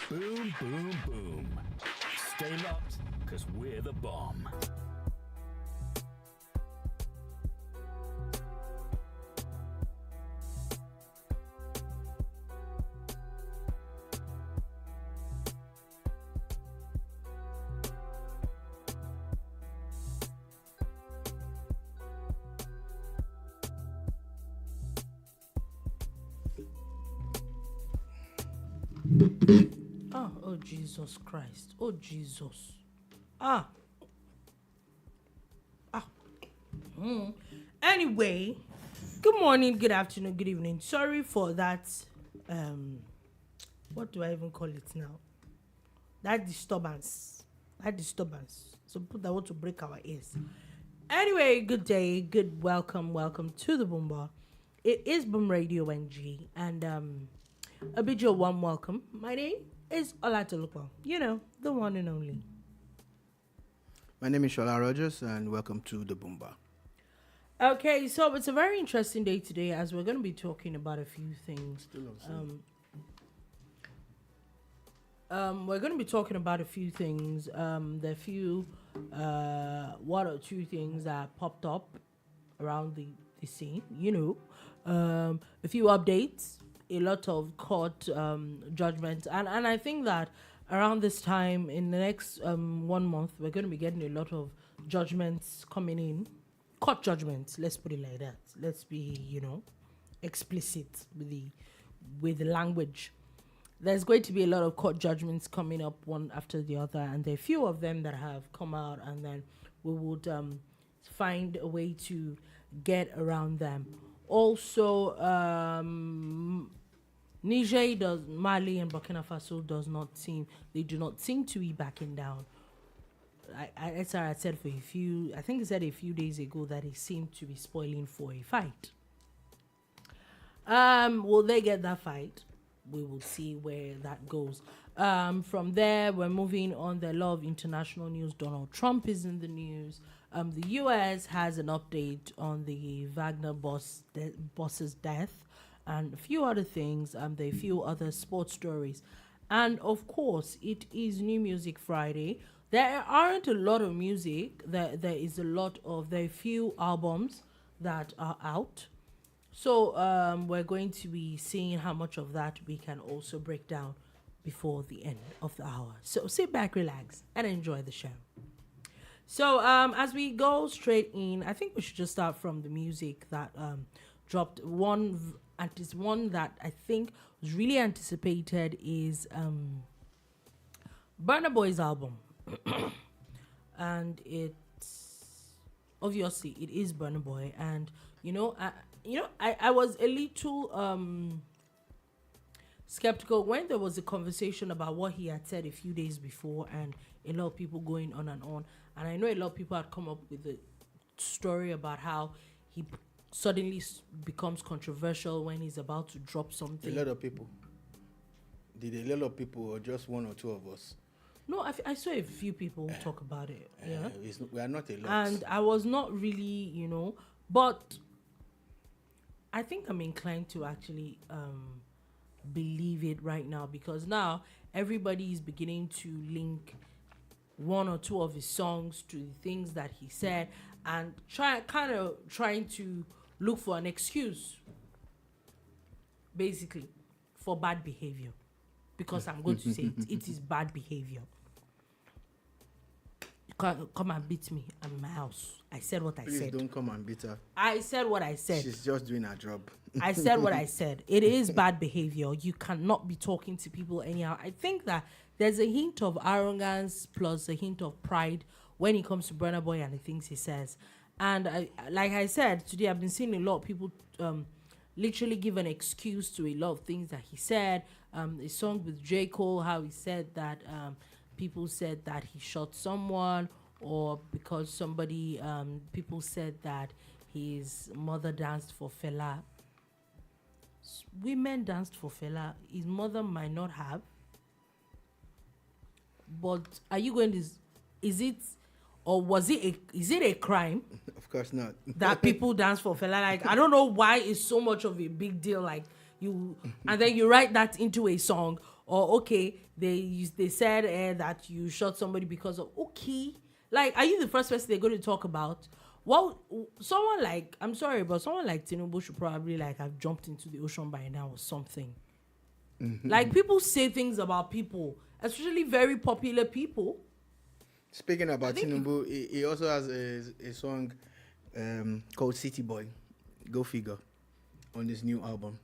Boom, boom, boom. Stay locked, because we're the bomb. Oh, Jesus Christ. Oh, Jesus. Ah. Anyway, good morning, good afternoon, good evening. Sorry for that. What do I even call it now? That disturbance. Some people that want to break our ears. Anyway, good day, good welcome to the boombar. It is Boom Radio NG, and a bid your warm welcome. My name is Olatolupa. You know, the one and only. My name is Shola Rogers, and welcome to the Boomba. Okay, so it's a very interesting day today, as we're going to be talking about a few things. We're going to be talking about a few things. There are a few, one or two things that popped up around the scene. You know, a few updates, a lot of court judgments, and I think that around this time in the next 1 month we're going to be getting a lot of judgments coming in, court judgments. Let's put it like that. Let's be, you know, explicit with the language. There's going to be a lot of court judgments coming up one after the other, and there are a few of them that have come out, and then we would find a way to get around them. Also, Niger, Mali, and Burkina Faso do not seem to be backing down. I said I think he said a few days ago that he seemed to be spoiling for a fight. Will they get that fight? We will see where that goes. From there, we're moving on. There are a lot of international news. Donald Trump is in the news. The U.S. has an update on the Wagner boss's death, and a few other things. There are a few other sports stories. And, of course, it is New Music Friday. There aren't a lot of music. There are a few albums that are out. So we're going to be seeing how much of that we can also break down before the end of the hour. So sit back, relax, and enjoy the show. So as we go straight in, I think we should just start from the music that dropped. One that I think was really anticipated is Burna Boy's album. And it's obviously it is Burna Boy, and I was a little skeptical when there was a conversation about what he had said a few days before, and a lot of people going on, and I know a lot of people had come up with a story about how he suddenly becomes controversial when he's about to drop something. A lot of people. Did a lot of people, or just one or two of us? No, I saw a few people talk about it. Yeah, we are not a lot. And I was not really, but I think I'm inclined to actually believe it right now, because now everybody is beginning to link one or two of his songs to the things that he said, and trying to look for an excuse, basically, for bad behavior. Because I'm going to say it is bad behavior. You can't come and beat me. I'm in my house. I said what I said. Please don't come and beat her. I said what I said. She's just doing her job. I said what I said. It is bad behavior. You cannot be talking to people anyhow. I think that there's a hint of arrogance plus a hint of pride when it comes to Burna Boy and the things he says. And like I said, today I've been seeing a lot of people literally give an excuse to a lot of things that he said. A song with J. Cole, how he said that people said that he shot someone, or because somebody, people said that his mother danced for Fela. Women danced for Fela. His mother might not have. But are you going to, is it a crime? Of course not. That people dance for Fela? Like, I don't know why it's so much of a big deal. Like, and then you write that into a song, or okay, they said that you shot somebody because of okay. Like, are you the first person they're going to talk about? Well, someone like, I'm sorry, but someone like Tinubu should probably like have jumped into the ocean by now or something. Like, people say things about people, especially very popular people. Speaking about Tinubu, he also has a song called City Boy. Go figure. On this new album.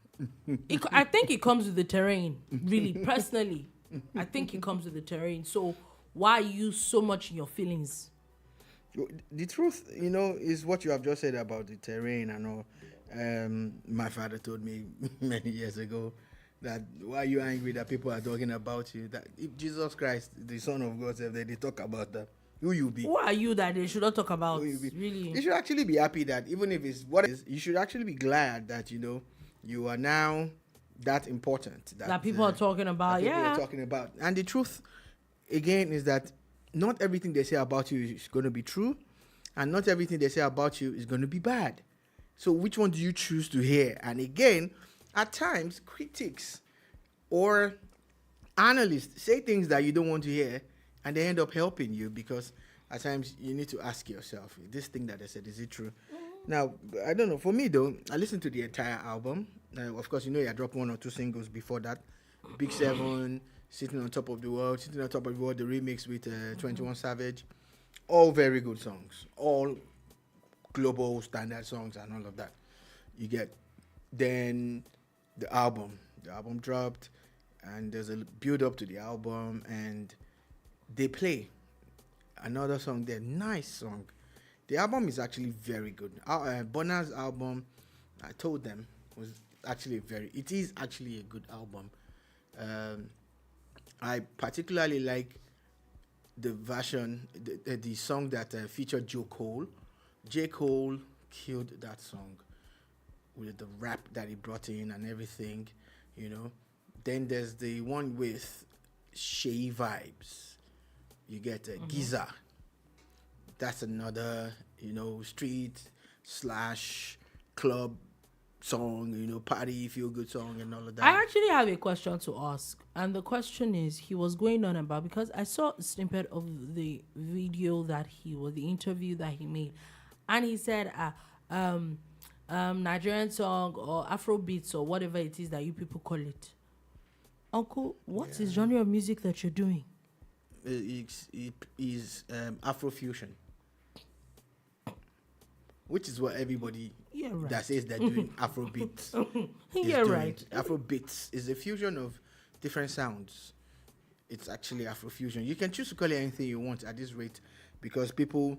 I think it comes with the terrain, really, personally. I think it comes with the terrain. So why are you so much in your feelings? The truth, is what you have just said about the terrain and all. My father told me many years ago that why are you angry that people are talking about you? That if Jesus Christ, the Son of God, said that they talk about that, who you be? Who are you that they should not talk about? Who you be? Really? You should actually be happy that even if it's what it is, you should actually be glad that you are now that important. That people are talking about. People Yeah. are talking about. And the truth, again, is that not everything they say about you is going to be true, and not everything they say about you is going to be bad. So which one do you choose to hear? And again, at times, critics or analysts say things that you don't want to hear, and they end up helping you because at times you need to ask yourself, this thing that I said, is it true? Now, I don't know. For me, though, I listened to the entire album. Of course, I dropped 1 or 2 singles before that. Big 7, Sitting on Top of the World, the remix with 21 Savage. All very good songs. All global standard songs and all of that. You get. Then the album dropped, and there's a build up to the album, and they play another song there. Nice song. The album is actually very good. Burna's album, I told them, it is actually a good album. I particularly like the version, the song that featured J. Cole. J. Cole killed that song with the rap that he brought in and everything, Then there's the one with Shay Vibes. You get Giza. That's another, street / club song, party, feel good song and all of that. I actually have a question to ask. And the question is, he was going on about, because I saw a snippet of the video the interview that he made. And he said, Nigerian song or Afrobeats or whatever it is that you people call it. Uncle, what's the genre of music that you're doing? It is Afrofusion, which is what everybody that says they're doing Afrobeats is doing. Right. Afrobeats is a fusion of different sounds. It's actually Afrofusion. You can choose to call it anything you want at this rate because people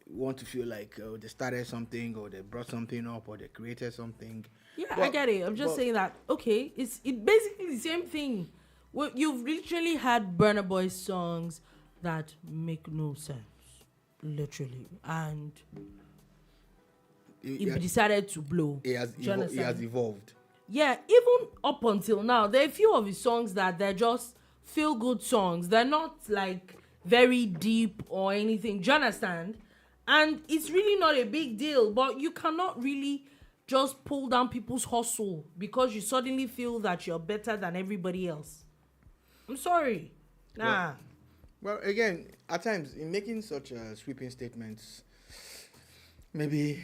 want to feel like they started something or they brought something up or they created something. Yeah, I get it. I'm just saying that, okay, it's basically the same thing. Well, you've literally had Burna Boy songs that make no sense, literally. And he decided to blow. He has evolved. Yeah, even up until now, there are a few of his songs that they're just feel-good songs. They're not, like, very deep or anything. Do you understand? And it's really not a big deal, but you cannot really just pull down people's hustle because you suddenly feel that you're better than everybody else. I'm sorry. Nah. Well, again, at times, in making such sweeping statements, maybe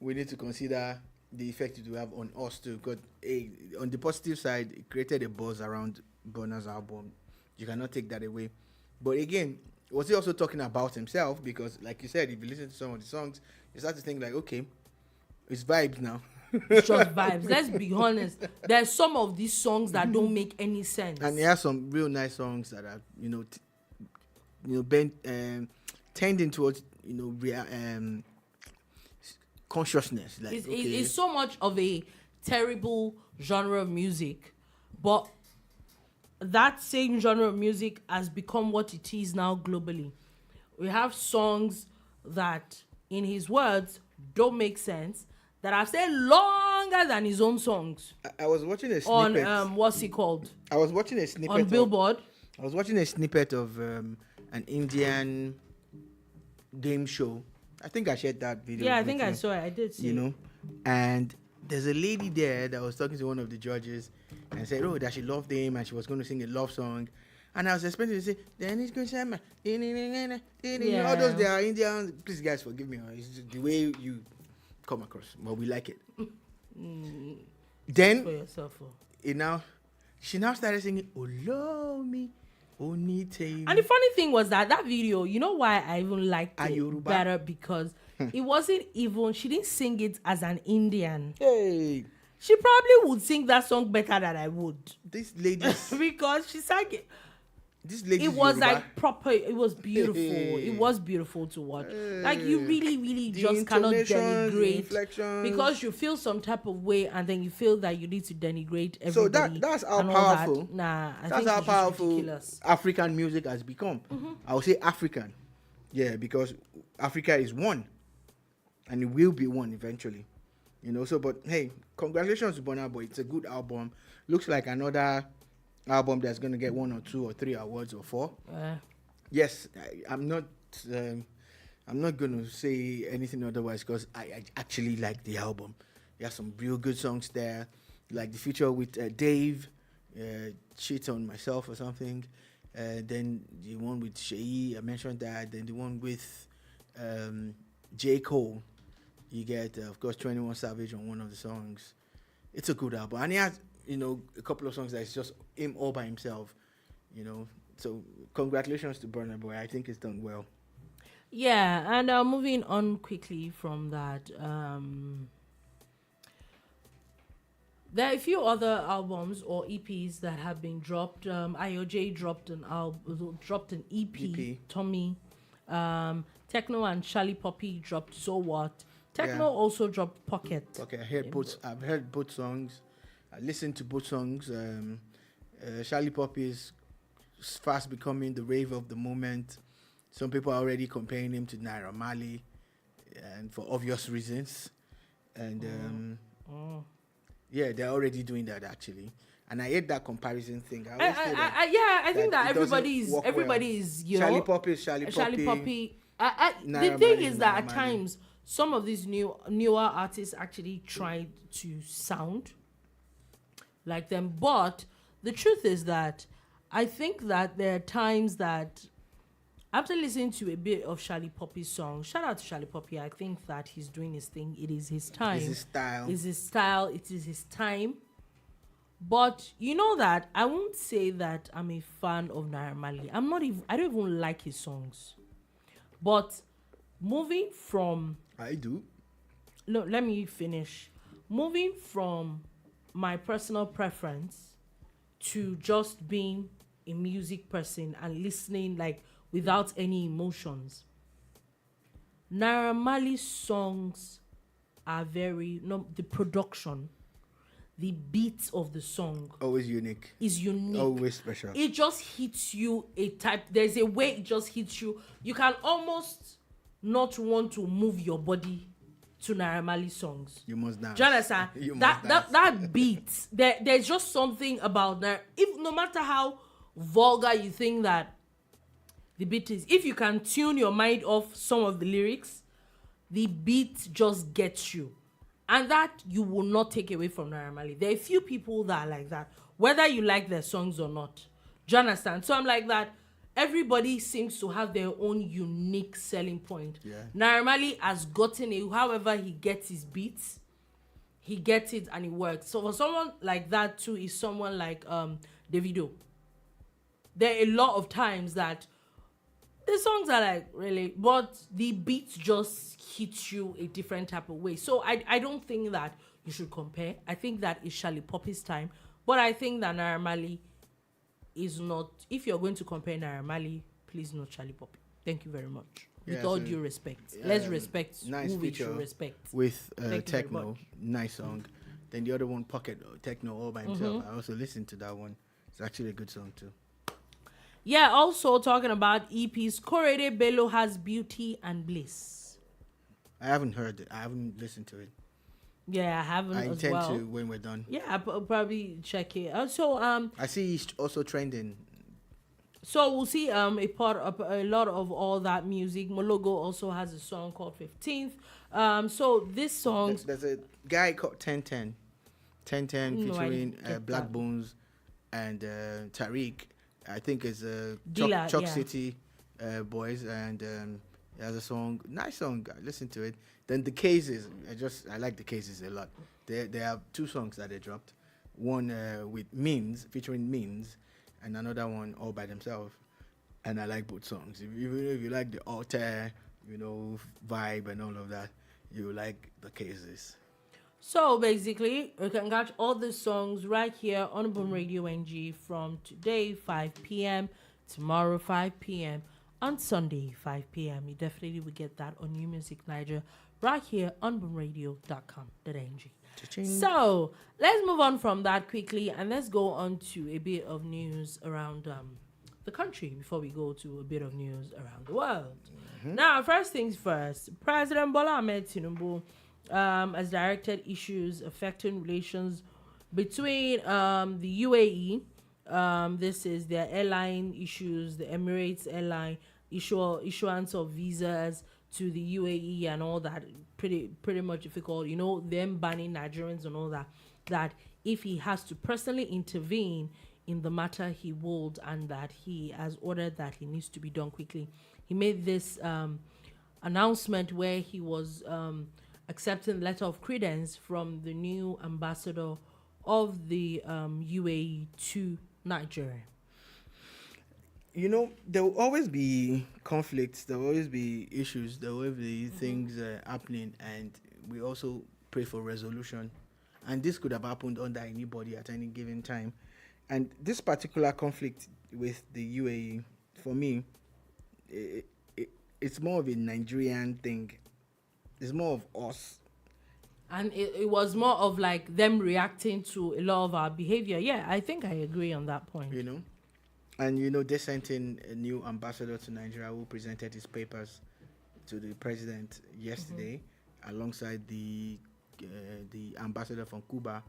we need to consider the effect it will have on us too. Because on the positive side, it created a buzz around Burna's album. You cannot take that away. But again, was he also talking about himself? Because, like you said, if you listen to some of the songs, you start to think like, okay, it's vibes now. It's just vibes. Let's be honest. There's some of these songs that don't make any sense. And there are some real nice songs that are, tending towards, consciousness. Like, it's so much of a terrible genre of music, but that same genre of music has become what it is now globally. We have songs that, in his words, don't make sense, that have stayed longer than his own songs. I was watching a snippet. On, what's it called? I was watching a snippet. On Billboard. I was watching a snippet of an Indian game show. I think I shared that video. Yeah, I think I saw it. I did see it. And there's a lady there that was talking to one of the judges and said, that she loved him and she was going to sing a love song. And I was expecting to say, then it's going to Yeah. all those they are Indians. Please, guys, forgive me. It's just the way you come across, but we like it. For Then yourself. she now started singing Olomi Onite. And the funny thing was that video, you know why I even liked it Yoruba? better? Because it wasn't even, she didn't sing it as an Indian. Hey, She probably would sing that song better than I would. this lady's Because she sang it. this lady's It was Yoruba. like proper, it was beautiful. It was beautiful to watch. Like you really The just cannot intonations, the denigrate, inflections. because you feel some type of way and then you feel that you need to denigrate So everybody. that's how and all powerful. That. Nah, I That's think how it's just powerful ridiculous. African music has become. I will say African, yeah, because Africa is one, and it will be one eventually. So but hey, congratulations to Burna Boy. It's a good album. Looks like another album that's going to get 1 or 2 or 3 awards or 4. Yes, I'm not going to say anything otherwise, because I actually like the album. There's some real good songs there, like the feature with Dave, Cheat on Myself or something. Then the one with Sheyi, I mentioned that. Then the one with J. Cole. You get, of course, 21 Savage on one of the songs. It's a good album. And he has, a couple of songs that's just him all by himself, So congratulations to Burna Boy. I think it's done well. Yeah, and moving on quickly from that, there are a few other albums or EPs that have been dropped. IOJ dropped an EP. Tommy, Techno and Charlie Poppy dropped So What. Techno also dropped Pocket. Okay, I've heard both songs. I listened to both songs. Charlie Poppy is fast becoming the rave of the moment. Some people are already comparing him to Naira Marley, and for obvious reasons. And yeah, they're already doing that actually. And I hate that comparison thing. I think that everybody is Charlie Poppy is Charlie Poppy. The Naira thing Marley is that at Naira Marley. times some of these newer artists actually try to sound like them, but the truth is that I think that there are times that after listening to a bit of Charlie Poppy's song, shout out to Charlie Poppy, I think that he's doing his thing. It is his time. It's his style. It's his style. It is his time. But you know that I won't say that I'm a fan of Naira Marley. I don't even like his songs. But moving from... I do. No, let me finish. Moving from my personal preference to just being a music person and listening like without any emotions. Naira Marley's songs are the production, the beats of the song Always unique. is unique. Always special. It just hits you there's a way it just hits you. You can almost not want to move your body to Naira Marley songs. You must dance. Do you understand? That beat, there's just something about that. If no matter how vulgar you think that the beat is, if you can tune your mind off some of the lyrics, the beat just gets you. And that you will not take away from Naira Marley. There are a few people that are like that, whether you like their songs or not. Do you understand? So I'm like that. Everybody seems to have their own unique selling point. Yeah. Naira Marley has gotten it. However he gets his beats, he gets it and it works. So for someone like that too, is someone like Davido. There are a lot of times that the songs are like really, but the beats just hit you a different type of way. So I don't think that you should compare. I think that it's Charlie Poppy's time, but I think that Naira Marley is not. If you're going to compare Naira Marley, please not Charlie Poppy. Thank you very much. With all due respect, let's respect nice who we feature should respect. with Thank you very Techno. much. Nice song. Then the other one, Pocket, Techno all by himself. I also listened to that one. It's actually a good song too. Yeah, also talking about EPs, Korede Bello has Beauty and Bliss. I haven't heard it. I haven't listened to it. Yeah, I haven't I as intend well. to when we're done. Yeah, I'll probably check it. Also, I see he's also trending. so we'll see a lot of all that music. Mologo also has a song called 15th. So this song, There's a guy called 1010. 1010 No, I featuring didn't get Black that. Bones and Tariq. I think it's Dilla, Chuck yeah. City boys, and it has a song, nice song. I listen to it. Then the Cases, I like the Cases a lot. They have 2 songs that they dropped. One with Means, featuring Means, and another one all by themselves. And I like both songs. If you like the alter, vibe and all of that, you like the Cases. So basically, you can catch all the songs right here on Boom Radio NG from today 5 p.m. tomorrow 5 p.m. on Sunday 5 p.m. You definitely will get that on New Music Niger right here on boomradio.com.ng. Cha-ching. So let's move on from that quickly and let's go on to a bit of news around the country before we go to a bit of news around the world. Now, first things first, President Bola Ahmed Tinubu has directed issues affecting relations between the UAE. This is their airline issues, the Emirates airline issuance of visas to the UAE and all that. Pretty much difficult. Them banning Nigerians and all that. That if he has to personally intervene in the matter, he would, and that he has ordered that he needs to be done quickly. He made this announcement where he was accepting a letter of credence from the new ambassador of the UAE to Nigeria. There will always be conflicts, there will always be issues, there will always be things happening, and we also pray for resolution. And this could have happened under anybody at any given time. And this particular conflict with the UAE, for me, it's more of a Nigerian thing. It's more of us. And it was more of like them reacting to a lot of our behavior. Yeah, I think I agree on that point. And they sent in a new ambassador to Nigeria who presented his papers to the president yesterday, alongside the ambassador from Cuba,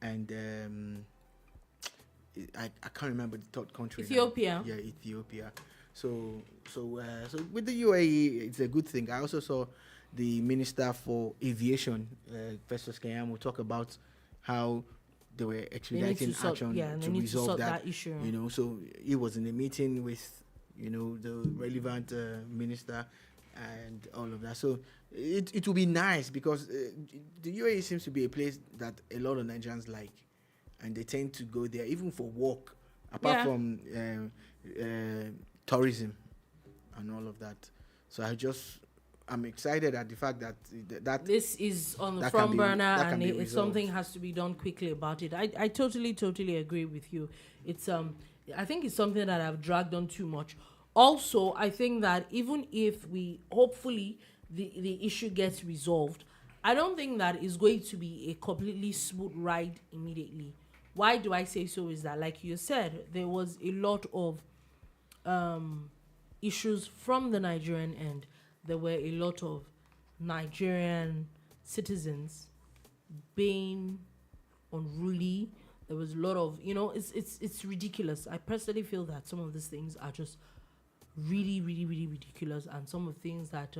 and I can't remember the third country. Ethiopia. Now. Yeah, Ethiopia. So with the UAE, it's a good thing. I also saw the Minister for Aviation, Festus Keyamo, talk about how they were expediting action to resolve that issue. So he was in a meeting with, the relevant minister and all of that. So it will be nice because the UAE seems to be a place that a lot of Nigerians like, and they tend to go there even for work, apart from tourism and all of that. So I'm excited at the fact that this is on the front burner and something has to be done quickly about it. I totally agree with you. It's I think it's something that I've dragged on too much. Also, I think that even if hopefully the issue gets resolved, I don't think that it's going to be a completely smooth ride immediately. Why do I say so? Is that, like you said, there was a lot of issues from the Nigerian end. There were a lot of Nigerian citizens being unruly. There was a lot of, it's ridiculous. I personally feel that some of these things are just really, really, really ridiculous, and some of the things that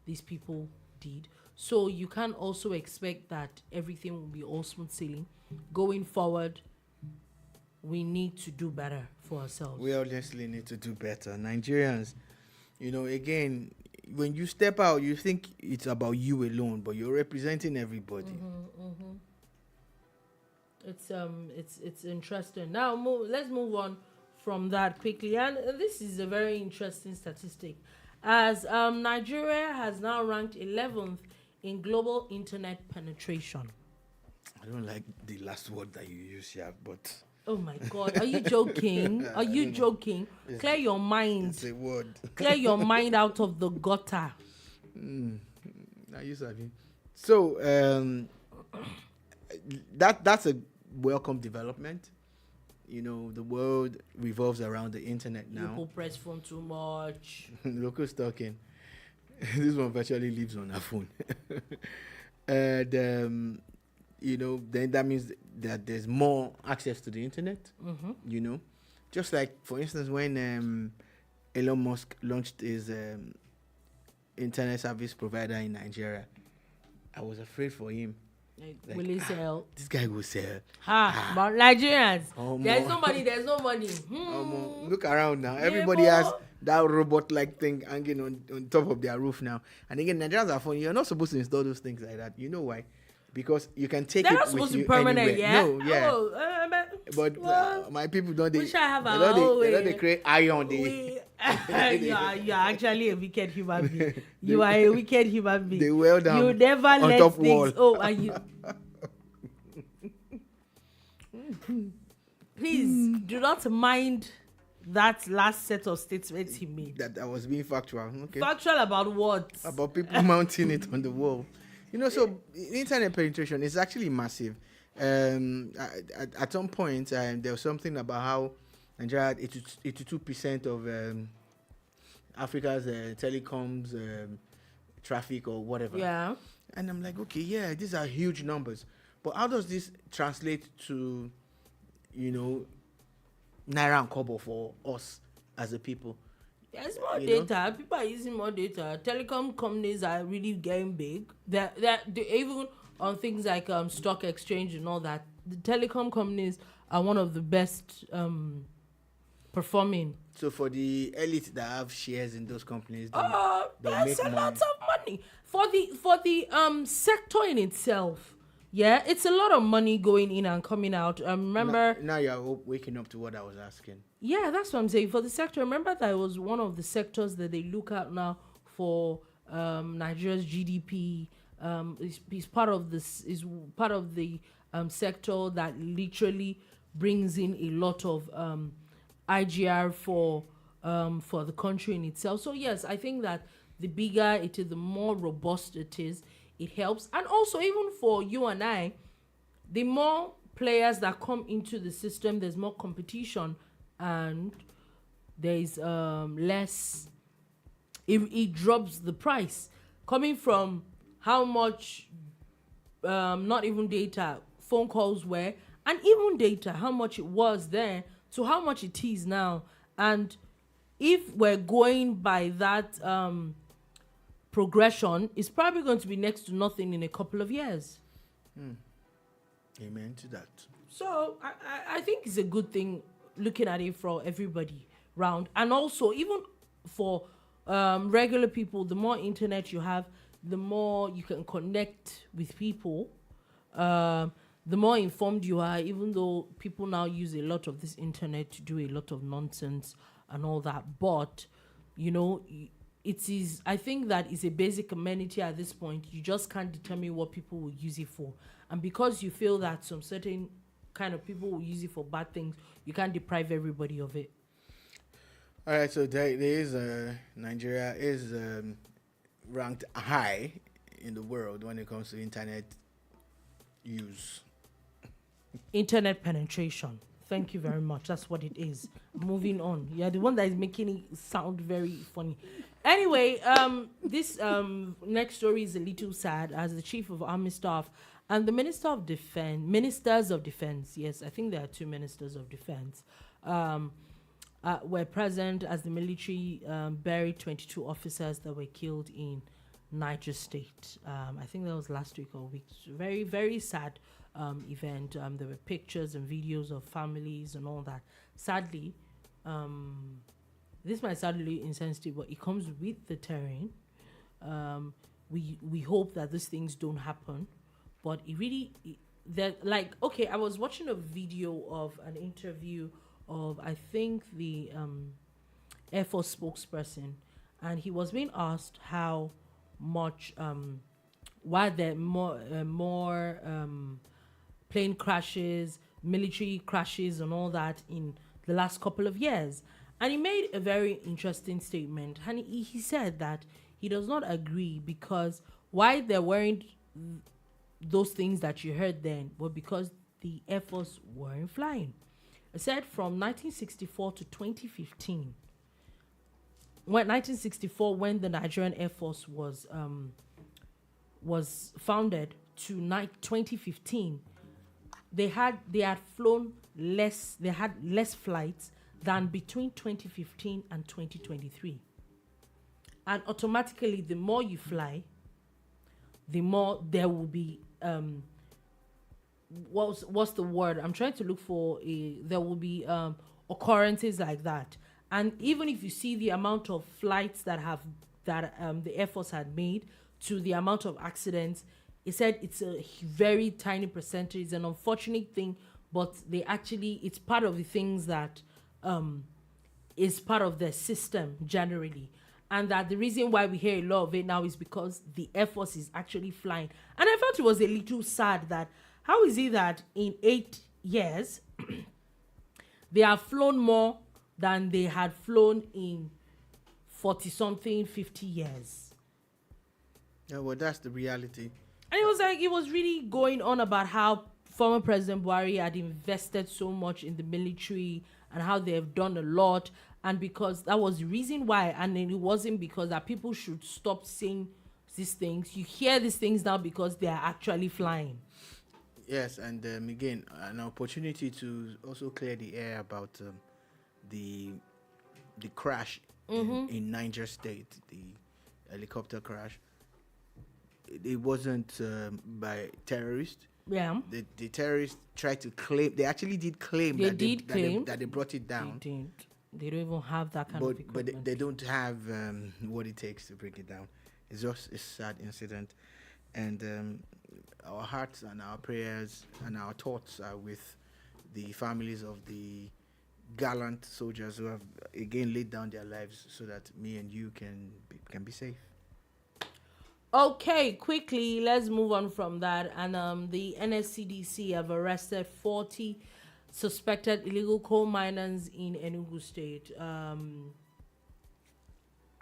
these people did. So you can also expect that everything will be all smooth sailing. Going forward, we need to do better for ourselves. We honestly need to do better. Nigerians, again, when you step out, you think it's about you alone, but you're representing everybody. It's interesting. Now let's move on from that quickly, and this is a very interesting statistic, as Nigeria has now ranked 11th in global internet penetration. I don't like the last word that you use here, but oh my God, are you joking? Are you joking? Clear your mind. It's a word. Clear your mind out of the gutter. So that's a welcome development. The world revolves around the internet now. People press phone too much. Locals talking. This one virtually lives on her phone. And then that means that there's more access to the internet. Just like, for instance, when Elon Musk launched his internet service provider in Nigeria, I was afraid for him. Like, will he sell? This guy will sell. But Nigerians, there's more. no money. Look around now. Everybody has that robot-like thing hanging on top of their roof now. And again, Nigerians are funny. You're not supposed to install those things like that. You know why? Because you can take They're it not with supposed to you be permanent, anywhere. yeah? No, yeah. But My people don't. They wish I have our don't. own They don't. way. They create iron. You're actually a wicked human being. You are a wicked human being. They weld down You never on let top things. wall. Oh, and you. Please do not mind that last set of statements he made. That I was being factual. Okay. Factual about what? About people mounting it on the wall. You know, so internet penetration is actually massive. At some point, there was something about how Nigeria had 82% of Africa's telecoms traffic or whatever. Yeah. And I'm like, okay, yeah, these are huge numbers. But how does this translate to, naira and kobo for us as a people? There's more data. People are using more data. Telecom companies are really getting big. They're even on things like stock exchange and all that. The telecom companies are one of the best performing. So for the elite that have shares in those companies, There's make a money. lot of money for the sector in itself. Yeah, it's a lot of money going in and coming out. Remember. Now you're waking up to what I was asking. Yeah, that's what I'm saying. For the sector, remember that it was one of the sectors that they look at now for Nigeria's GDP. Is part of this. Is part of the sector that literally brings in a lot of IGR for the country in itself. So yes, I think that the bigger it is, the more robust it is. It helps. And also, even for you and I, the more players that come into the system, there's more competition and there's less. It drops the price. Coming from how much, not even data, phone calls were, and even data, how much it was then to how much it is now. And if we're going by that progression, is probably going to be next to nothing in a couple of years. Amen to that. So I think it's a good thing looking at it for everybody round. And also, even for regular people, the more internet you have, the more you can connect with people, the more informed you are, even though people now use a lot of this internet to do a lot of nonsense and all that. But, it is, I think that is a basic amenity at this point. You just can't determine what people will use it for. And because you feel that some certain kind of people will use it for bad things, you can't deprive everybody of it. All right, so there is Nigeria is ranked high in the world when it comes to internet use. Internet penetration. Thank you very much. That's what it is. Moving on. You're the one that is making it sound very funny. Anyway, this next story is a little sad, as the Chief of Army Staff and the Ministers of Defense, yes, I think there are two Ministers of Defense, were present as the military buried 22 officers that were killed in Niger State. I think that was last week or week. Very, very sad event. There were pictures and videos of families and all that. Sadly, this might sound a little insensitive, but it comes with the terrain. We hope that these things don't happen, but it really, I was watching a video of an interview of, I think, the Air Force spokesperson, and he was being asked how much, why there more plane crashes, military crashes, and all that in the last couple of years. And he made a very interesting statement. And he said that he does not agree because why there weren't those things that you heard then were because the Air Force weren't flying. He said from 1964 to 2015, when the Nigerian Air Force was founded, to 2015, they had flown less. They had less flights than between 2015 and 2023. And automatically, the more you fly, the more there will be what's the word? I'm trying to look for there will be occurrences like that. And even if you see the amount of flights that the Air Force had made to the amount of accidents, it said it's a very tiny percentage. It's an unfortunate thing, but it's part of the things that is part of the system generally. And that the reason why we hear a lot of it now is because the Air Force is actually flying. And I felt it was a little sad that how is it that in 8 years they have flown more than they had flown in 40-something, 50 years. Yeah, well, that's the reality. And it was really going on about how former President Buhari had invested so much in the military and how they have done a lot. And because that was the reason why, and then it wasn't because that people should stop saying these things. You hear these things now because they are actually flying. Yes, and again, an opportunity to also clear the air about the crash in Niger State, the helicopter crash. It wasn't by terrorists. Yeah. The terrorists tried to claim. They actually did claim that they brought it down. They didn't. They don't even have that kind of equipment. But they don't have what it takes to bring it down. It's just a sad incident, and our hearts and our prayers and our thoughts are with the families of the gallant soldiers who have again laid down their lives so that me and you can be safe. Okay, quickly, let's move on from that. And the NSCDC have arrested 40 suspected illegal coal miners in Enugu State. I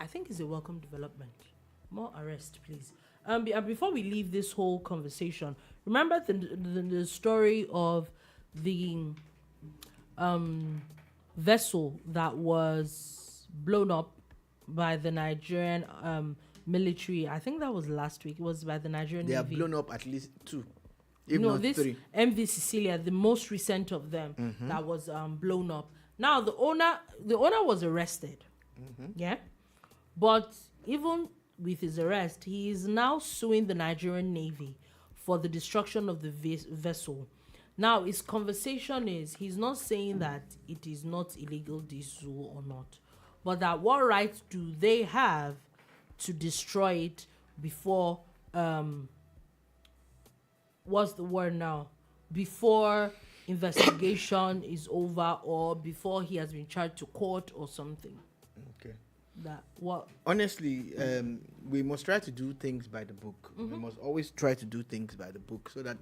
think it's a welcome development. More arrest, please. Before we leave this whole conversation, remember the story of the vessel that was blown up by the Nigerian military. I think that was last week. It was by the Nigerian Navy. They have blown up at least 2, if not 3. MV Cecilia, the most recent of them, that was blown up. Now the owner was arrested. Yeah, but even with his arrest, he is now suing the Nigerian Navy for the destruction of the vessel. Now his conversation is he's not saying that it is not illegal diesel or not, but that what rights do they have to destroy it before what's the word now? Before investigation is over or before he has been charged to court or something. Okay. That what? Honestly, we must try to do things by the book. We must always try to do things by the book so that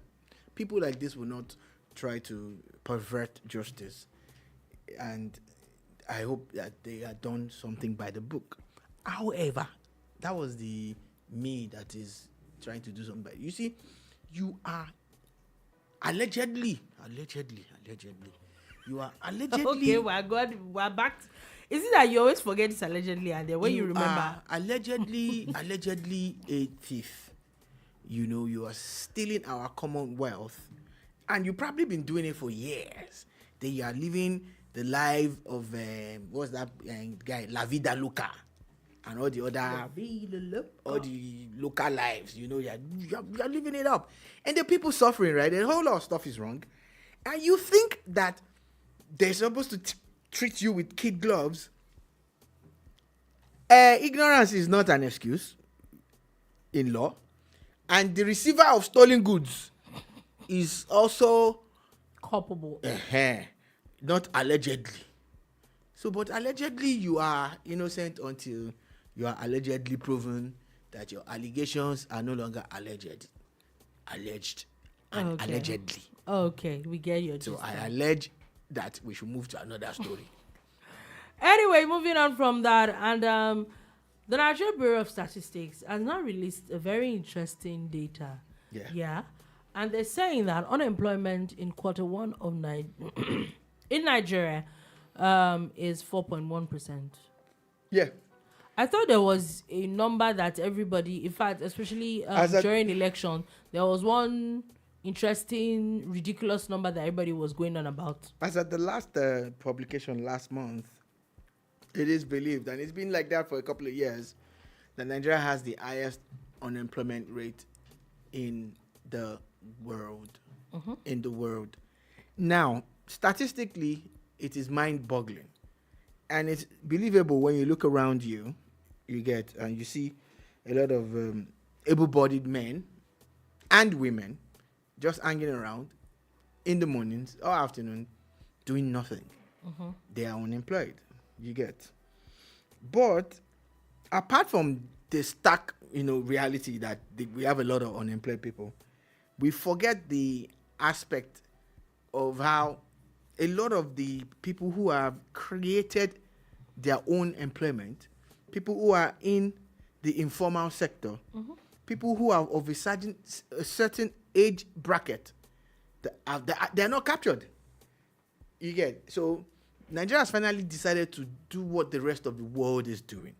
people like this will not try to pervert justice. And I hope that they have done something by the book. However, that was the me that is trying to do something by. You see, you are allegedly. You are allegedly. Okay, we're back. Is it that you always forget it's allegedly and then when you remember? Are allegedly a thief. You know, you are stealing our commonwealth and you've probably been doing it for years. Then you are living the life of, what's that guy? La Vida Loca. And all the other, all the local lives, you know, you're living it up. And the people suffering, right? A whole lot of stuff is wrong. And you think that they're supposed to treat you with kid gloves. Ignorance is not an excuse in law. And the receiver of stolen goods is also culpable. Not allegedly. So, but allegedly you are innocent until you are allegedly proven that your allegations are no longer alleged and allegedly. Okay, we get your So I allege that we should move to another story. Anyway, moving on from that, and the Nigeria Bureau of Statistics has now released a very interesting data. Yeah. And they're saying that unemployment in Q1 of in Nigeria is 4.1%. Yeah. I thought there was a number that everybody, in fact, especially during election, there was one interesting, ridiculous number that everybody was going on about. As at the last publication last month, it is believed, and it's been like that for a couple of years, that Nigeria has the highest unemployment rate in the world. in the world. Now, statistically, it is mind-boggling. And it's believable when you look around you, and you see a lot of able-bodied men and women just hanging around in the mornings or afternoon doing nothing. They are unemployed. You get. But apart from the stark, reality that we have a lot of unemployed people, we forget the aspect of how a lot of the people who have created their own employment, people who are in the informal sector, people who are of a certain age bracket, they're not captured. You get. So Nigeria has finally decided to do what the rest of the world is doing.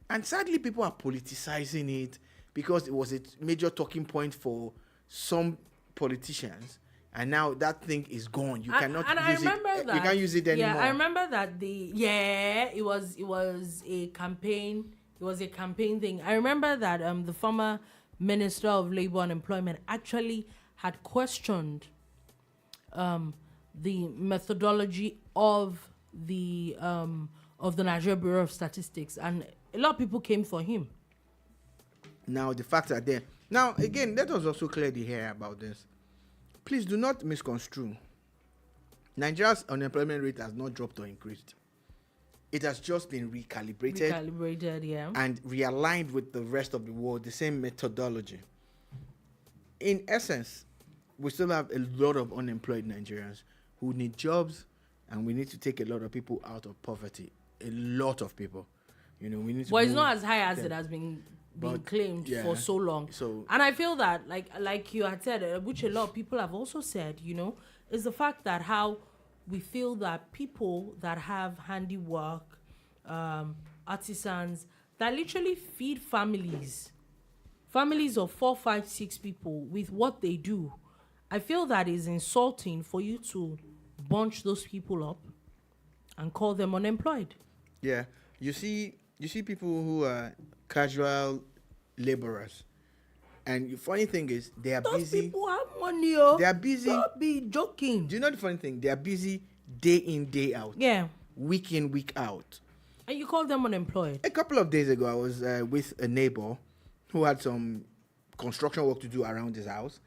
And sadly, people are politicizing it because it was a major talking point for some politicians. And now that thing is gone. You cannot use it. You can't use it anymore. Yeah, I remember that it was a campaign. It was a campaign thing. I remember that the former Minister of Labour and Employment actually had questioned the methodology of the Niger Bureau of Statistics, and a lot of people came for him. Now the facts are there. Now again, let us also clear the air about this. Please do not misconstrue. Nigeria's unemployment rate has not dropped or increased. It has just been recalibrated, and realigned with the rest of the world, the same methodology. In essence, we still have a lot of unemployed Nigerians who need jobs, and we need to take a lot of people out of poverty. A lot of people. We need to. Well, it's not as high as it has been claimed for so long. And I feel that, like you had said, which a lot of people have also said, is the fact that how we feel that people that have handiwork, artisans, that literally feed families of 4, 5, 6 people with what they do. I feel that is insulting for you to bunch those people up and call them unemployed. Yeah, you see people who are casual laborers, and the funny thing is they are busy. Those people have money. Oh. They are busy. Don't be joking. Do you know the funny thing? They are busy day in, day out. Yeah. Week in, week out. And you call them unemployed. A couple of days ago, I was with a neighbor who had some construction work to do around his house,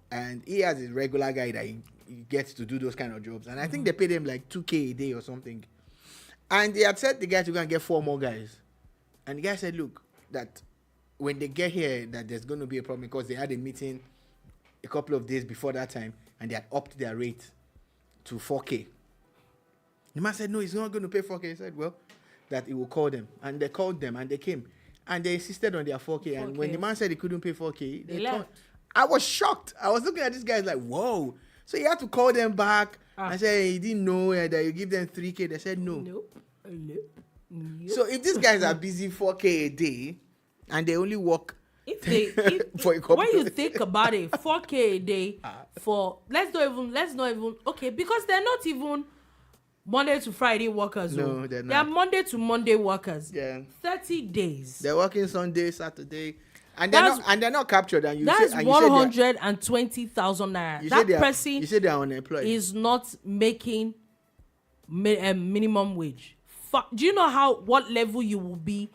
and he has a regular guy that he gets to do those kind of jobs, and I think they paid him like 2K a day or something. And they had said the guy to go and get 4 more guys, and the guy said, "Look, that when they get here, that there's going to be a problem because they had a meeting a couple of days before that time, and they had upped their rate to 4K." The man said, "No, he's not going to pay 4K." He said, "Well, that he will call them," and they called them, and they came, and they insisted on their 4K. And when the man said he couldn't pay 4K, they left. I was shocked. I was looking at this guy like, "Whoa!" So he had to call them back and say he didn't know that you give them 3K. They said no. Nope. So if these guys are busy 4K a day and they only work for a couple when you think about it, 4K a day for let's not even okay, because they're not even Monday to Friday workers. No, they're not. They are Monday to Monday workers. Yeah. 30 days. They're working Sunday, Saturday. And they're not captured. And that's 120,000 naira. That person you say they're unemployed. Is not making minimum wage. Do you know what level you will be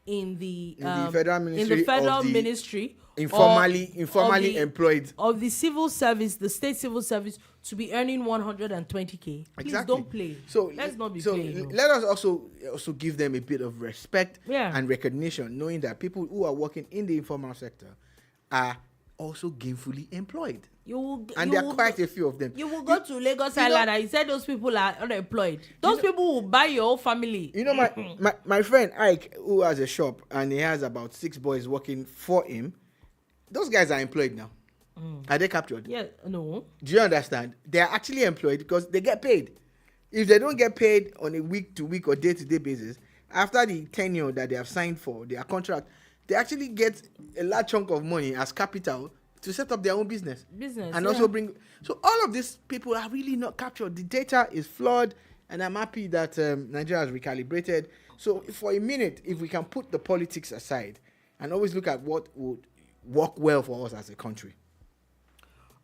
in the federal ministry? Informally employed of the civil service, the state civil service, to be earning 120K. Please exactly. Don't play. So let's not be playing. Let us also give them a bit of respect and recognition, knowing that people who are working in the informal sector are also gainfully employed. There are quite a few of them. You will go to Lagos Island and you said those people are unemployed. Those people will buy your whole family. You know, my friend Ike, who has a shop and he has about 6 boys working for him, those guys are employed now. Are they captured? Yeah, no. Do you understand? They are actually employed because they get paid. If they don't get paid on a week-to-week or day-to-day basis, after the tenure that they have signed for their contract, they actually get a large chunk of money as capital to set up their own business and also bring. So all of these people are really not captured. The data is flawed, and I'm happy that Nigeria has recalibrated. So for a minute, if we can put the politics aside and always look at what would work well for us as a country.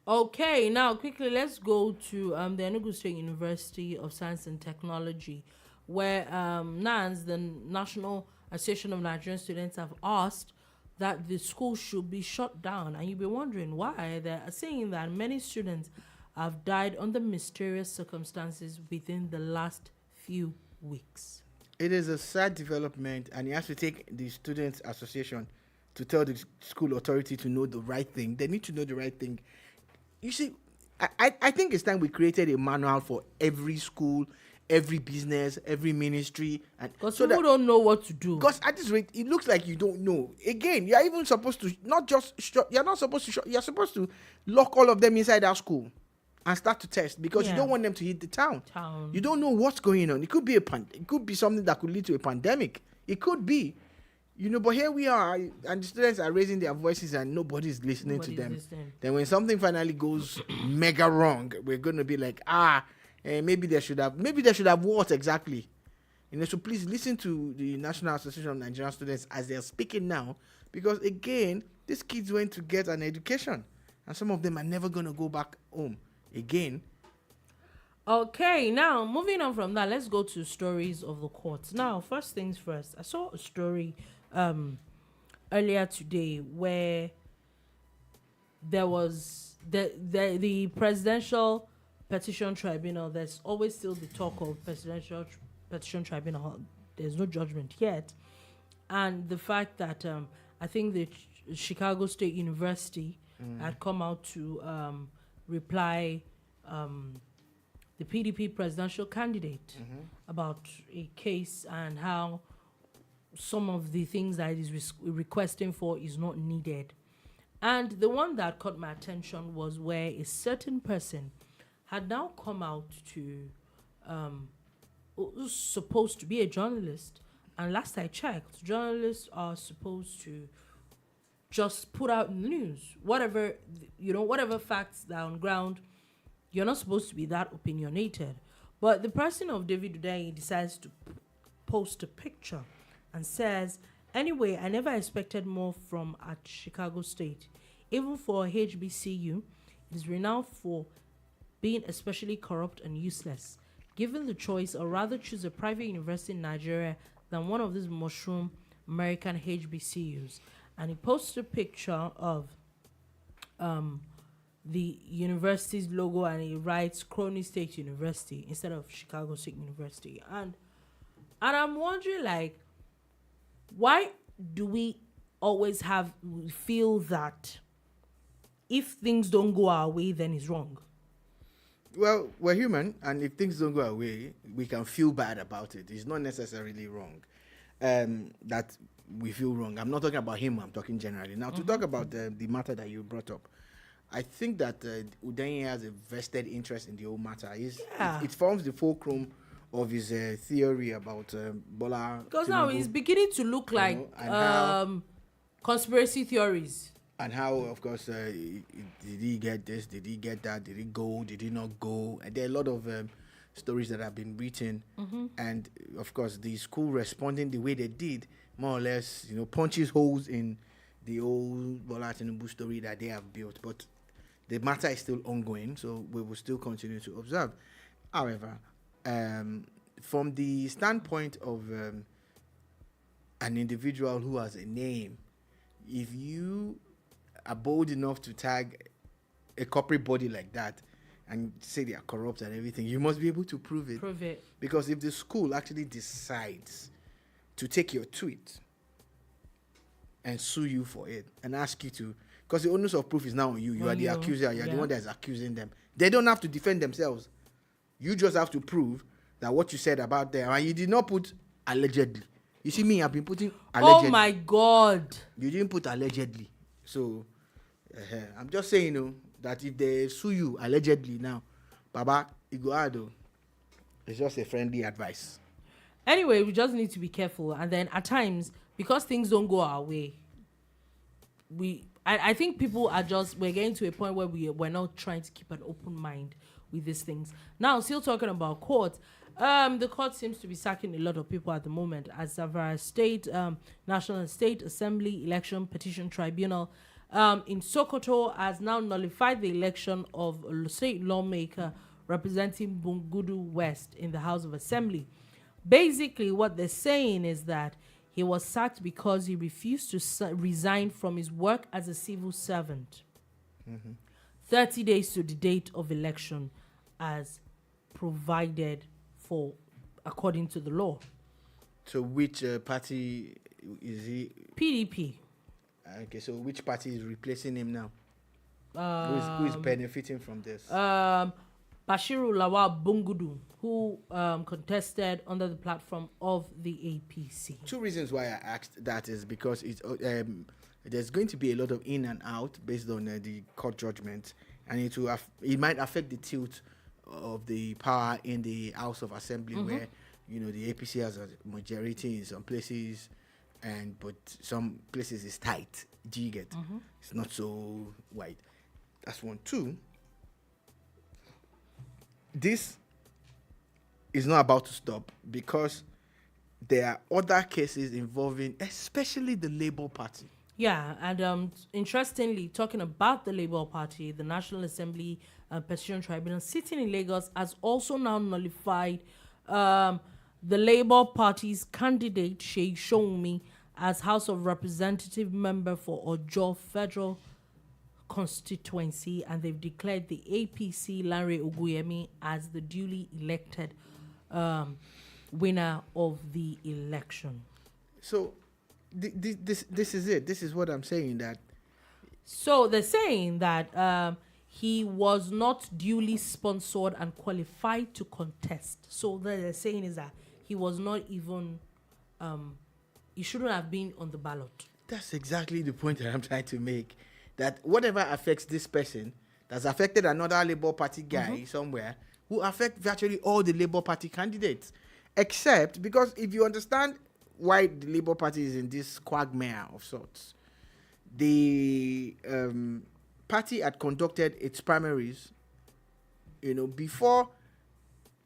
Okay, now quickly let's go to the Enugu State University of Science and Technology, where NANS, the National Association of Nigerian Students, have asked that the school should be shut down. And you'll be wondering why. They're saying that many students have died under mysterious circumstances within the last few weeks. It is a sad development, and you have to take the Students Association to tell the school authority to know the right thing. They need to know the right thing. You see, I think it's time we created a manual for every school, every business, every ministry, and Because people don't know what to do. Because at this rate, it looks like you don't know. Again, you are even supposed to not just you're not supposed to you're supposed to lock all of them inside that school and start to test, because you don't want them to hit the town. You don't know what's going on. It could be it could be something that could lead to a pandemic. It could be, but here we are, and the students are raising their voices, and nobody's listening to them. Then when something finally goes mega wrong, we're going to be like, maybe they should have what exactly? So please listen to the National Association of Nigerian Students as they're speaking now, because again, these kids went to get an education, and some of them are never going to go back home again. Okay, now moving on from that, let's go to stories of the courts. Now, first things first, I saw a story earlier today where there was the Presidential Petition Tribunal. There's always still the talk of Presidential Petition Tribunal. There's no judgment yet, and the fact that I think the Chicago State University had come out to reply the PDP presidential candidate about a case and how some of the things that it is requesting for is not needed. And the one that caught my attention was where a certain person had now come out to who's supposed to be a journalist, and last I checked, journalists are supposed to just put out in the news whatever facts that are on ground. You're not supposed to be that opinionated. But the person of David Uday decides to post a picture and says, anyway, I never expected more from at Chicago State. Even for HBCU, it is renowned for being especially corrupt and useless. Given the choice, I'd rather choose a private university in Nigeria than one of these mushroom American HBCUs. And he posted a picture of the university's logo, and he writes Crony State University instead of Chicago State University. And I'm wondering, like, why do we always feel that if things don't go our way, then it's wrong? Well, we're human, and if things don't go our way, we can feel bad about it. It's not necessarily wrong that we feel wrong. I'm not talking about him, I'm talking generally. Now, to talk about the matter that you brought up, I think that Udenye has a vested interest in the whole matter. It forms the fulcrum of his theory about Bola. Because now it's beginning to look like conspiracy theories. And how, of course, did he get this? Did he get that? Did he go? Did he not go? And there are a lot of stories that have been written. And, of course, the school responding the way they did, more or less, punches holes in the old Bola Tinubu story that they have built. But the matter is still ongoing, so we will still continue to observe. However, from the standpoint of an individual who has a name, if you are bold enough to tag a corporate body like that and say they are corrupt and everything, you must be able to prove it. Because if the school actually decides to take your tweet and sue you for it and ask you to, because the onus of proof is now on you. You are the accuser. You are the one that is accusing them. They don't have to defend themselves. You just have to prove that what you said about them, and you did not put allegedly. You see me, I've been putting allegedly. Oh my God. You didn't put allegedly. So, I'm just saying, that if they sue you allegedly now, Baba, you go out, it's just a friendly advice. Anyway, we just need to be careful. And then at times, because things don't go our way, I think people we're getting to a point where we're not trying to keep an open mind with these things. Now, still talking about court, the court seems to be sacking a lot of people at the moment, as Abure State, National and State Assembly Election Petition Tribunal in Sokoto has now nullified the election of a state lawmaker representing Bungudu West in the House of Assembly. Basically, what they're saying is that he was sacked because he refused to resign from his work as a civil servant. 30 days to the date of election as provided for according to the law. So which party is he? PDP. Okay, so which party is replacing him now? Who is benefiting from this? Bashiru Lawal Bungudu, who contested under the platform of the APC. Two reasons why I asked that is because it's there's going to be a lot of in and out based on the court judgment, and it might affect the tilt of the power in the House of Assembly, where the APC has a majority in some places, but some places is tight. Do you get? It's not so wide. That's one. Two. This is not about to stop because there are other cases involving especially the Labour Party. Yeah, and interestingly, talking about the Labour Party, the National Assembly Petition Tribunal sitting in Lagos has also now nullified the Labour Party's candidate, Sheikh Shoumi, as House of Representative member for Ojo Federal Constituency, and they've declared the APC Lanre Oguyemi as the duly elected winner of the election. So this is it. This is what I'm saying. That so they're saying that he was not duly sponsored and qualified to contest. So what they're saying is that he was not even he shouldn't have been on the ballot. That's exactly the point that I'm trying to make. That whatever affects this person, that's affected another Labour Party guy somewhere, will affect virtually all the Labour Party candidates. Except because if you understand why the Labour Party is in this quagmire of sorts, the party had conducted its primaries, before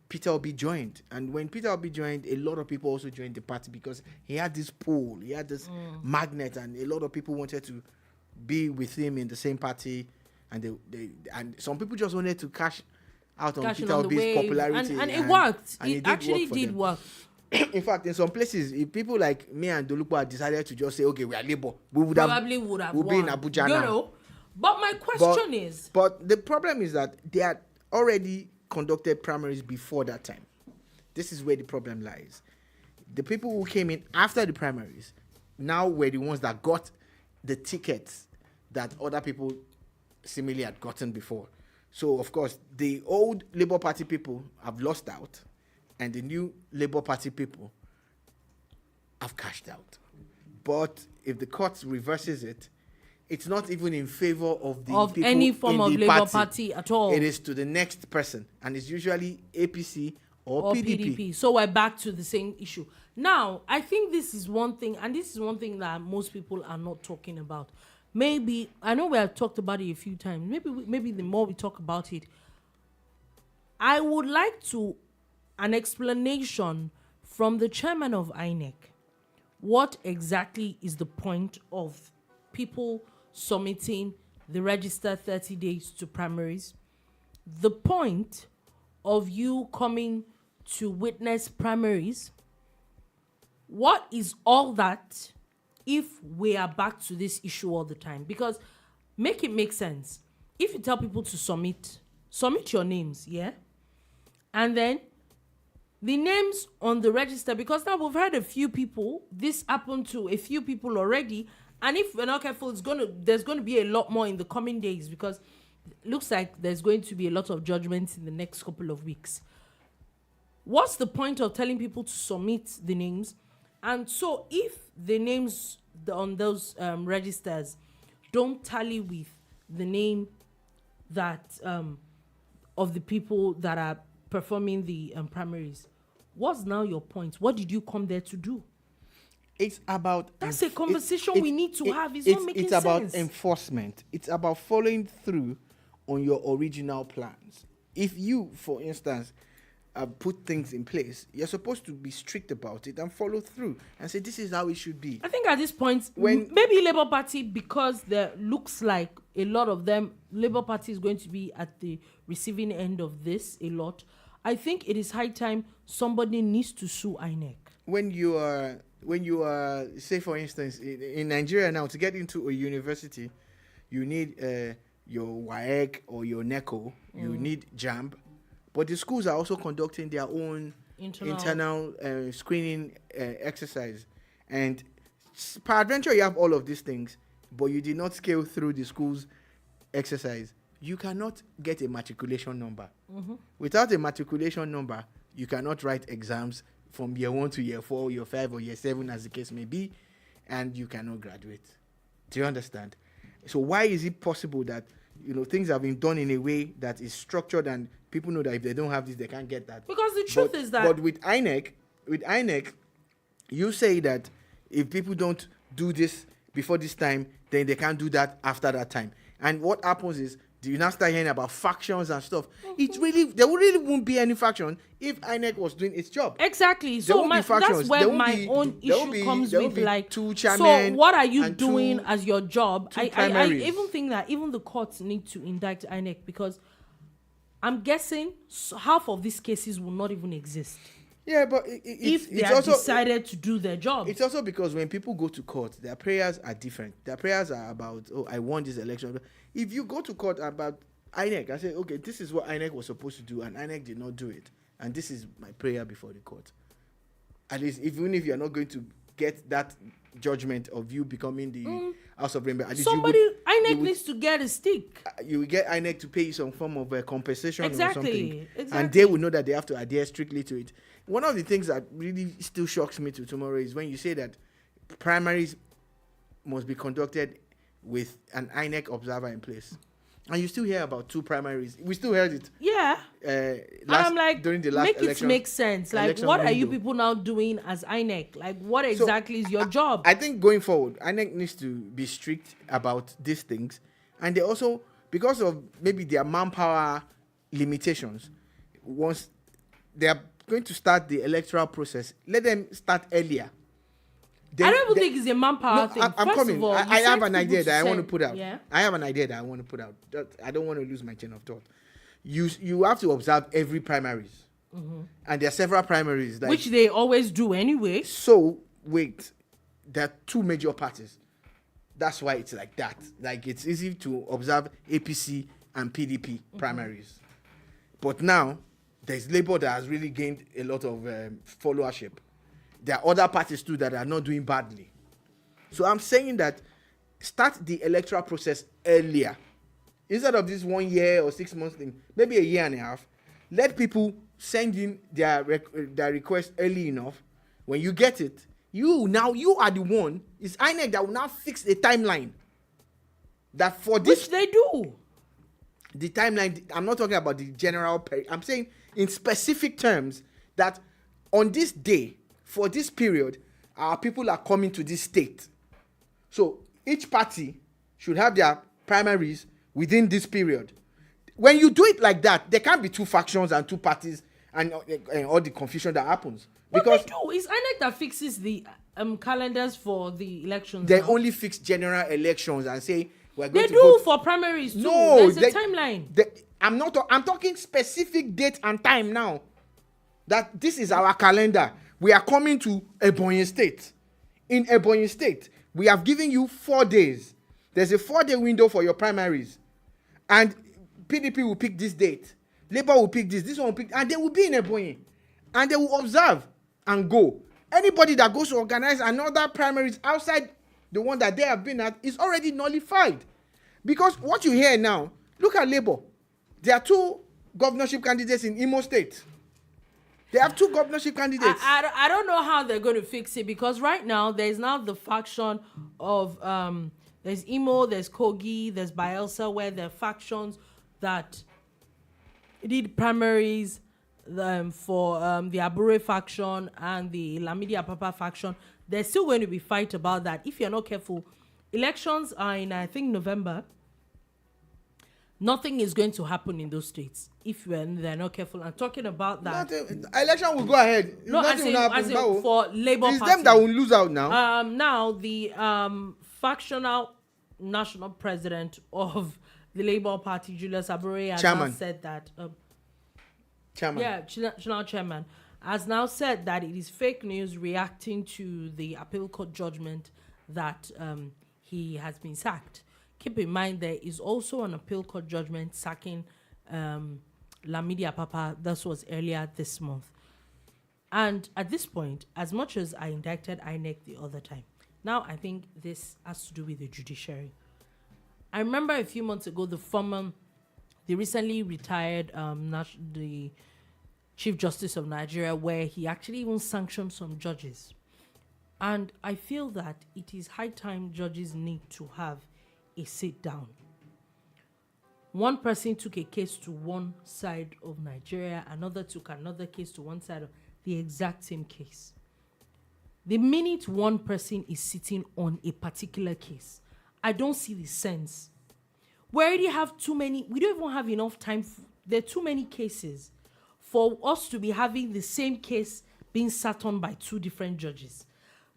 Peter Obi joined. And when Peter Obi joined, a lot of people also joined the party because he had this pull, he had this magnet, and a lot of people wanted to be with him in the same party, and and some people just wanted to cash out on Peter Obi's popularity, and it worked. And it actually did work. In fact, in some places, if people like me and Dolupo had decided to just say, "Okay, we are Labour," we would have be in Abuja now. But my question is, but the problem is that they had already conducted primaries before that time. This is where the problem lies. The people who came in after the primaries now were the ones that got the tickets that other people similarly had gotten before. So, of course, the old Labour Party people have lost out, and the new Labour Party people have cashed out. But if the court reverses it, it's not even in favor of the people any form of Labour Party at all. It is to the next person, and it's usually APC or PDP. So we're back to the same issue. Now, I think this is one thing, and this is one thing that most people are not talking about. Maybe, I know we have talked about it a few times. Maybe the more we talk about it, I would like an explanation from the chairman of INEC. What exactly is the point of people submitting the register 30 days to primaries? The point of you coming to witness primaries? What is all that if we are back to this issue all the time? Because make it make sense. If you tell people to submit your names, yeah? And then the names on the register, because now we've heard a few people, this happened to a few people already, and if we're not careful, there's going to be a lot more in the coming days, because it looks like there's going to be a lot of judgments in the next couple of weeks. What's the point of telling people to submit the names? And so if the names on those registers don't tally with the name that of the people that are performing the primaries, what's now your point? What did you come there to do? It's about... That's a conversation we need to have. It's not making sense. It's about enforcement. It's about following through on your original plans. If you, for instance, put things in place, you're supposed to be strict about it and follow through and say this is how it should be. I think at this point, When- maybe Labour Party, because there looks like a lot of them, Labour Party is going to be at the receiving end of this a lot. I think it is high time somebody needs to sue INEC. When you are, say for instance, in Nigeria now, to get into a university, you need your WAEC or your NECO, you need JAMB, but the schools are also conducting their own internal screening exercise. And peradventure, you have all of these things, but you did not scale through the school's exercise. You cannot get a matriculation number. Without a matriculation number, you cannot write exams from year 1 to year 4, year 5, or year 7, as the case may be, and you cannot graduate. Do you understand? So why is it possible that things have been done in a way that is structured and people know that if they don't have this, they can't get that? Because the truth is that... But with INEC, you say that if people don't do this before this time, then they can't do that after that time. And what happens is, do you now start hearing about factions and stuff? There really won't be any faction if INEC was doing its job. Exactly. So that's where my own issue comes with, like, two chairmen. So what are you doing as your job? I even think that even the courts need to indict INEC, because I'm guessing half of these cases will not even exist. Yeah, but if they are decided to do their job. It's also because when people go to court, their prayers are different. Their prayers are about, I won this election. If you go to court about INEC, I say, okay, this is what INEC was supposed to do, and INEC did not do it. And this is my prayer before the court. At least, even if you're not going to get that judgment of you becoming the House of Rainbow, INEC needs to get a stick. You will get INEC to pay you some form of compensation or something. Exactly. And they will know that they have to adhere strictly to it. One of the things that really still shocks me to tomorrow is when you say that primaries must be conducted with an INEC observer in place. And you still hear about 2 primaries. We still heard it. Yeah. I'm like, during the last election, make sense. Like, what are you people now doing as INEC? Like, what exactly is your job? I think going forward, INEC needs to be strict about these things. And they also, because of maybe their manpower limitations, once they are going to start the electoral process, let them start earlier. I don't even think it's a manpower thing. I'm First coming. of all, I have an idea that I want to put out. Yeah? I have an idea that I want to put out. I don't want to lose my chain of thought. You have to observe every primaries. And there are several primaries. Which they always do anyway. So, wait. There are 2 major parties. That's why it's like that. Like, it's easy to observe APC and PDP primaries. But now, there's Labour that has really gained a lot of followership. There are other parties too that are not doing badly. So I'm saying that start the electoral process earlier. Instead of this 1 year or 6 months thing, maybe a year and a half. Let people send in their request early enough. When you get it, you are the one. It's INEC that will now fix the timeline. That for this, which they do. The timeline, I'm not talking about the general period. I'm saying in specific terms that on this day, for this period, our people are coming to this state. So each party should have their primaries within this period. When you do it like that, there can't be 2 factions and 2 parties and all the confusion that happens. Because what they do is INEC that fixes the calendars for the elections. They now. only fix general elections and say we're going they to do vote. For primaries too. No, there's a timeline. I'm talking specific date and time now. That this is our calendar. We are coming to Ebonyi State. In Ebonyi State, we have given you 4 days. There's a 4-day window for your primaries. And PDP will pick this date. Labour will pick this one will pick, and they will be in Ebonyi. And they will observe and go. Anybody that goes to organize another primaries outside the one that they have been at is already nullified. Because what you hear now, look at Labour. There are 2 governorship candidates in Imo State. They have 2 governorship candidates. I don't know how they're going to fix it, because right now there's now the faction of there's Imo, there's Kogi, there's Bayelsa, where there are factions that did primaries for the Abure faction and the Lamidi Apapa faction. There's still going to be fight about that if you're not careful. Elections are in, I think, November. nothing is going to happen in those states if they're not careful. And talking about that, Election will go ahead. no, Nothing will happen. as in for Labour It's Party. them that will lose out now. Now the factional national president of the Labour Party, Julius Abure, has now said that. Chairman. Yeah, national chairman has now said that it is fake news reacting to the appeal court judgment that he has been sacked. Keep in mind there is also an appeal court judgment sacking Lamidi Apapa. This was earlier this month. And at this point, as much as I indicted INEC the other time, now I think this has to do with the judiciary. I remember a few months ago, the recently retired the Chief Justice of Nigeria, where he actually even sanctioned some judges. And I feel that it is high time judges need to have a sit down. One person took a case to one side of Nigeria, another took another case to one side of the exact same case. The minute one person is sitting on a particular case, I don't see the sense. We already have too many, we don't even have enough time. There are too many cases for us to be having the same case being sat on by two different judges.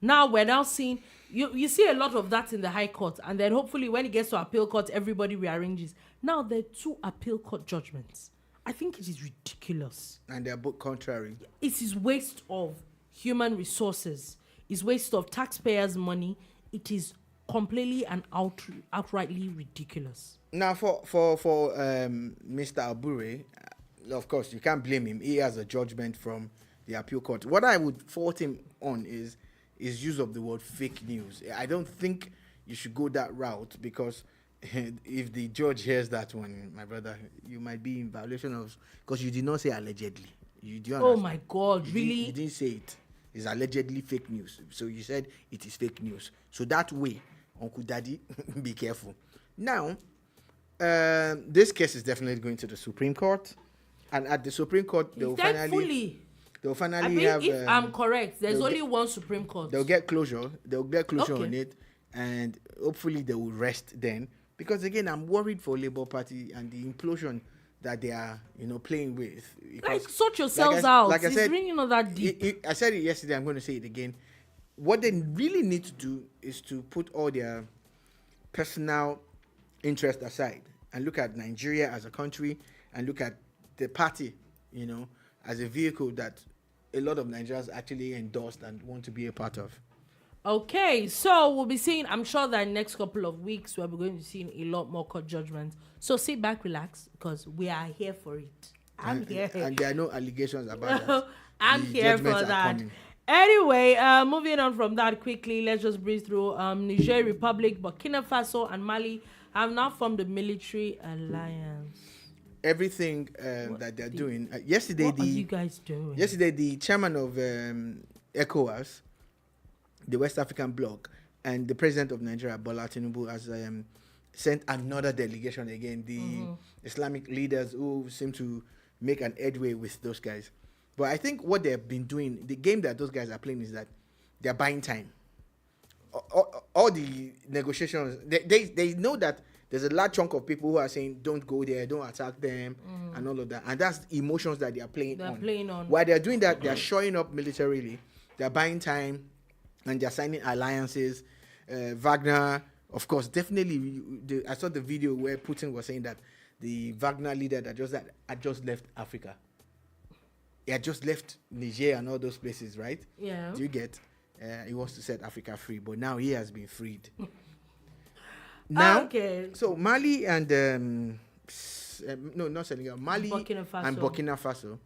Now we're now seeing, you see a lot of that in the High Court, and then hopefully when it gets to appeal court, everybody rearranges. Now there are two appeal court judgments. I think it is ridiculous. And they're both contrary. It is waste of human resources. It's waste of taxpayers' money. It is completely and outrightly ridiculous. Now for Mr. Abure, of course you can't blame him. He has a judgment from the appeal court. What I would fault him on is use of the word fake news. I don't think you should go that route, because if the judge hears that one, my brother, you might be in violation of, because you did not say allegedly. You do understand? Oh my God, really? You didn't say it. It's allegedly fake news. So you said it is fake news. So that way, Uncle Daddy, be careful. Now, this case is definitely going to the Supreme Court, and at the Supreme Court, they'll finally I mean, have. If I'm correct, there's only one Supreme Court. They'll get closure. Okay. On it, and hopefully they will rest then. Because again, I'm worried for Labour Party and the implosion that they are, playing with. Like, sort yourselves out. Like I it's said, really not that deep. I said it yesterday. I'm going to say it again. What they really need to do is to put all their personal interest aside and look at Nigeria as a country, and look at the party, as a vehicle that a lot of Nigerians actually endorsed and want to be a part of. Okay, so we'll be seeing, I'm sure that in the next couple of weeks, we're going to see a lot more court judgments. So sit back, relax, because we are here for it. I'm here. And there are no allegations about that. I'm here for that. Anyway, moving on from that quickly, let's just breeze through. Niger Republic, Burkina Faso, and Mali have now formed a military alliance. Everything that they're doing. Yesterday, what are you guys doing? Yesterday, the chairman of ECOWAS, the West African bloc, and the president of Nigeria, Bola Tinubu, has sent another delegation again. The Islamic leaders who seem to make an headway with those guys. But I think what they've been doing, the game that those guys are playing, is that they're buying time. All the negotiations, they know that there's a large chunk of people who are saying, don't go there, don't attack them, and all of that. And that's emotions that they are playing on. While they're doing that, they're showing up militarily, they're buying time, and they're signing alliances. Wagner, of course, definitely. I saw the video where Putin was saying that the Wagner leader that had just left Africa. He had just left Niger and all those places, right? Yeah. Do you get? He wants to set Africa free, but now he has been freed. Now, okay. So Mali and not Senegal, Mali and Burkina Faso,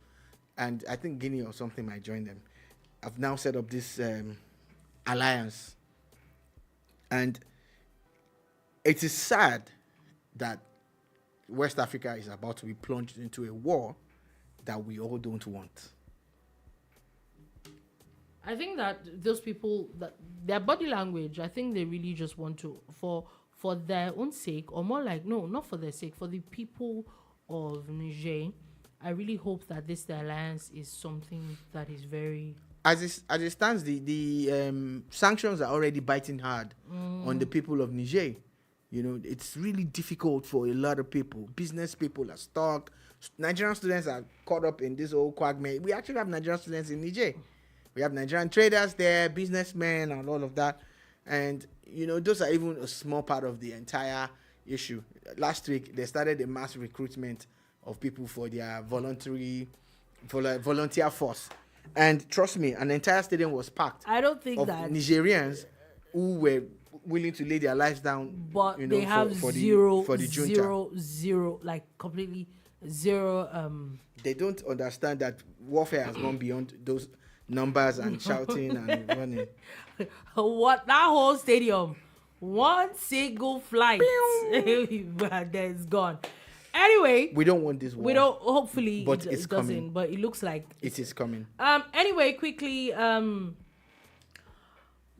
and I think Guinea or something might join them, have now set up this alliance. And it is sad that West Africa is about to be plunged into a war that we all don't want. I think that those people, that their body language, I think they really just want to, for their own sake, or more like, no, not for their sake, for the people of Niger, I really hope that this alliance is something that is very... As it stands, the sanctions are already biting hard on the people of Niger. You know, it's really difficult for a lot of people. Business people are stuck. Nigerian students are caught up in this old quagmire. We actually have Nigerian students in Niger. We have Nigerian traders there, businessmen, and all of that. And, you know, those are even a small part of the entire issue. Last week, they started a mass recruitment of people for their volunteer force. And trust me, an entire stadium was packed. I don't think of that Nigerians who were willing to lay their lives down, but you know, they have for zero, the junta. zero, like completely zero. They don't understand that warfare has gone beyond those numbers and shouting and running. What that whole stadium, one single flight, but then it's gone. Anyway, We don't want this war. we don't. Hopefully, But it it's doesn't. coming. But it looks like It is coming. Anyway, quickly,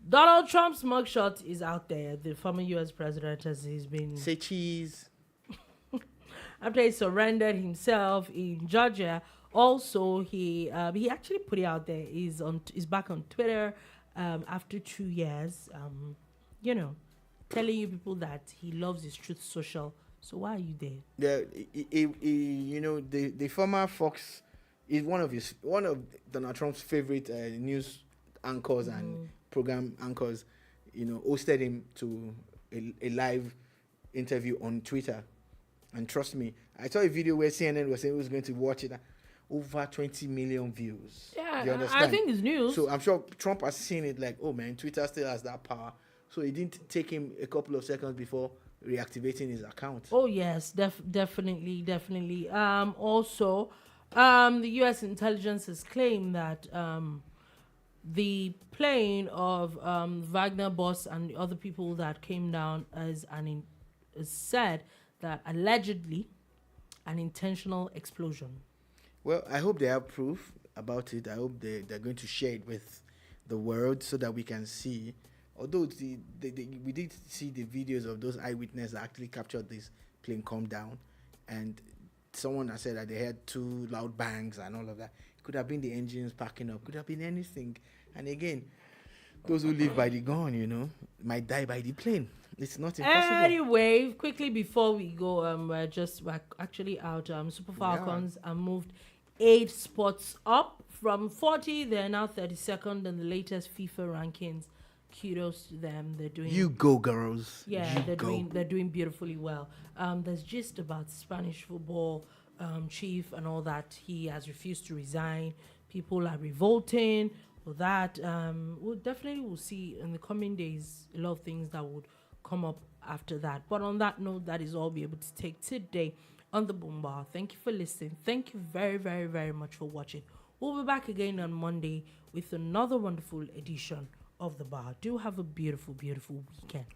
Donald Trump's mugshot is out there. The former U.S. president, as he's been Say cheese. after he surrendered himself in Georgia. Also, he actually put it out there. He's back on Twitter after 2 years. You know, telling you people that he loves his Truth Social. So why are you there? You know, the former Fox is one of Donald Trump's favorite news anchors and program anchors. You know, hosted him to a live interview on Twitter, and trust me, I saw a video where CNN was saying it was going to watch it. Over 20 million views. Yeah, you understand? I think it's news. So I'm sure Trump has seen it like, oh man, Twitter still has that power. So it didn't take him a couple of seconds before reactivating his account. Oh yes, definitely. Also, the U.S. intelligence has claimed that the plane of Wagner boss and the other people that came down is said that allegedly an intentional explosion. Well, I hope they have proof about it. I hope they're going to share it with the world so that we can see. Although we did see the videos of those eyewitnesses that actually captured this plane come down, and someone has said that they heard 2 loud bangs and all of that. It could have been the engines packing up. Could have been anything. And again, those who live by the gun, you know, might die by the plane. It's not impossible. Anyway, quickly before we go, we're actually out. Super Falcons are moved 8 spots up from 40. They're now 32nd in the latest FIFA rankings. Kudos to them. They're doing. You go, girls. Yeah, you they're doing beautifully well. There's just about Spanish football chief and all that. He has refused to resign. People are revolting for that. We'll see in the coming days a lot of things that would come up after that. But on that note, that is all we'll be able to take today on the Boombar. Thank you for listening. Thank you very, very, very much for watching. We'll be back again on Monday with another wonderful edition of the bar. Do have a beautiful, beautiful weekend.